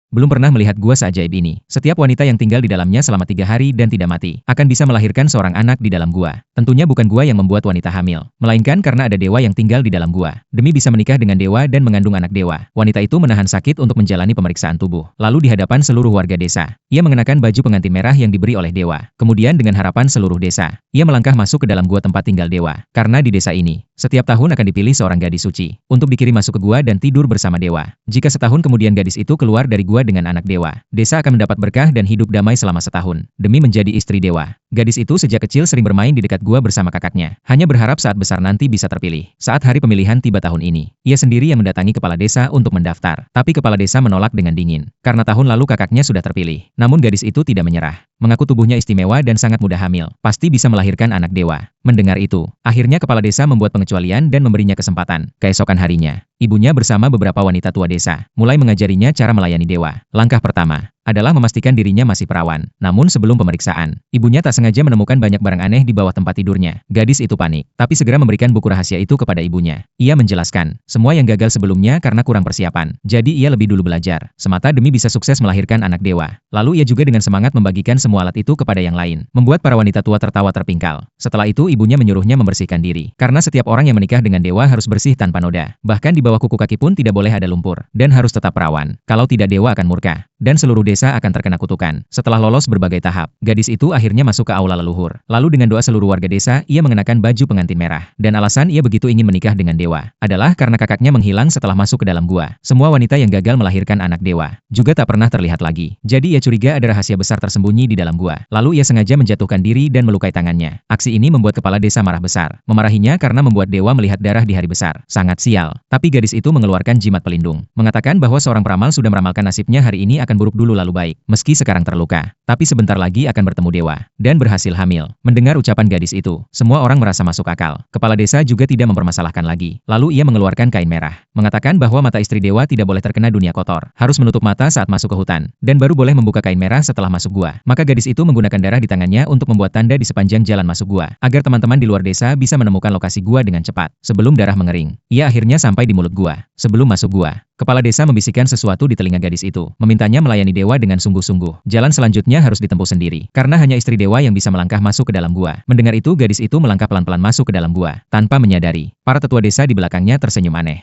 belum pernah melihat gua seajaib ini. Setiap wanita yang tinggal di dalamnya selama 3 hari dan tidak mati, akan bisa melahirkan seorang anak di dalam gua. Tentunya bukan gua yang membuat wanita hamil, melainkan karena ada dewa yang tinggal di dalam gua. Demi bisa menikah dengan dewa dan mengandung anak dewa, wanita itu menahan sakit untuk menjalani pemeriksaan tubuh. Lalu di hadapan seluruh warga desa, ia mengenakan baju pengantin merah yang diberi oleh dewa. Kemudian dengan harapan seluruh desa, ia melangkah masuk ke dalam gua tempat tinggal dewa. Karena di desa ini, setiap tahun akan dipilih seorang gadis suci untuk dikirim masuk ke gua dan tidur bersama dewa. Jika setahun kemudian gadis itu keluar dari gua dengan anak dewa, desa akan mendapat berkah dan hidup damai selama setahun. Demi menjadi istri dewa, gadis itu sejak kecil sering bermain di dekat gua bersama kakaknya, hanya berharap saat besar nanti bisa terpilih. Saat hari pemilihan tiba tahun ini, ia sendiri yang mendatangi kepala desa untuk mendaftar. Tapi kepala desa menolak dengan dingin, karena tahun lalu kakaknya sudah terpilih. Namun gadis itu tidak menyerah, mengaku tubuhnya istimewa dan sangat mudah hamil, pasti bisa melahirkan anak dewa. Mendengar itu, akhirnya kepala desa membuat pengecualian dan memberinya kesempatan. Keesokan harinya, ibunya bersama beberapa wanita tua desa, mulai mengajarinya cara melayani dewa. Langkah pertama adalah memastikan dirinya masih perawan. Namun sebelum pemeriksaan, ibunya tak sengaja menemukan banyak barang aneh di bawah tempat tidurnya. Gadis itu panik, tapi segera memberikan buku rahasia itu kepada ibunya. Ia menjelaskan, semua yang gagal sebelumnya karena kurang persiapan. Jadi ia lebih dulu belajar, semata demi bisa sukses melahirkan anak dewa. Lalu ia juga dengan semangat membagikan semua alat itu kepada yang lain, membuat para wanita tua tertawa terpingkal. Setelah itu ibunya menyuruhnya membersihkan diri, karena setiap orang yang menikah dengan dewa harus bersih tanpa noda. Bahkan di bawah kuku kaki pun tidak boleh ada lumpur, dan harus tetap perawan. Kalau tidak dewa akan murka, dan seluruh desa akan terkena kutukan. Setelah lolos berbagai tahap, gadis itu akhirnya masuk ke aula leluhur. Lalu dengan doa seluruh warga desa, ia mengenakan baju pengantin merah. Dan alasan ia begitu ingin menikah dengan dewa adalah karena kakaknya menghilang setelah masuk ke dalam gua. Semua wanita yang gagal melahirkan anak dewa juga tak pernah terlihat lagi. Jadi ia curiga ada rahasia besar tersembunyi di dalam gua. Lalu ia sengaja menjatuhkan diri dan melukai tangannya. Aksi ini membuat kepala desa marah besar, memarahinya karena membuat dewa melihat darah di hari besar. Sangat sial. Tapi gadis itu mengeluarkan jimat pelindung, mengatakan bahwa seorang peramal sudah meramalkan nasibnya hari ini akan buruk dulu lalu baik. Meski sekarang terluka, tapi sebentar lagi akan bertemu dewa, dan berhasil hamil. Mendengar ucapan gadis itu, semua orang merasa masuk akal. Kepala desa juga tidak mempermasalahkan lagi. Lalu ia mengeluarkan kain merah, mengatakan bahwa mata istri dewa tidak boleh terkena dunia kotor, harus menutup mata saat masuk ke hutan, dan baru boleh membuka kain merah setelah masuk gua. Maka gadis itu menggunakan darah di tangannya untuk membuat tanda di sepanjang jalan masuk gua, agar teman-teman di luar desa bisa menemukan lokasi gua dengan cepat. Sebelum darah mengering, ia akhirnya sampai di mulut gua. Sebelum masuk gua, kepala desa membisikkan sesuatu di telinga gadis itu, memintanya melayani dewa dengan sungguh-sungguh. Jalan selanjutnya harus ditempuh sendiri, karena hanya istri dewa yang bisa melangkah masuk ke dalam gua. Mendengar itu gadis itu melangkah pelan-pelan masuk ke dalam gua, tanpa menyadari. Para tetua desa di belakangnya tersenyum aneh.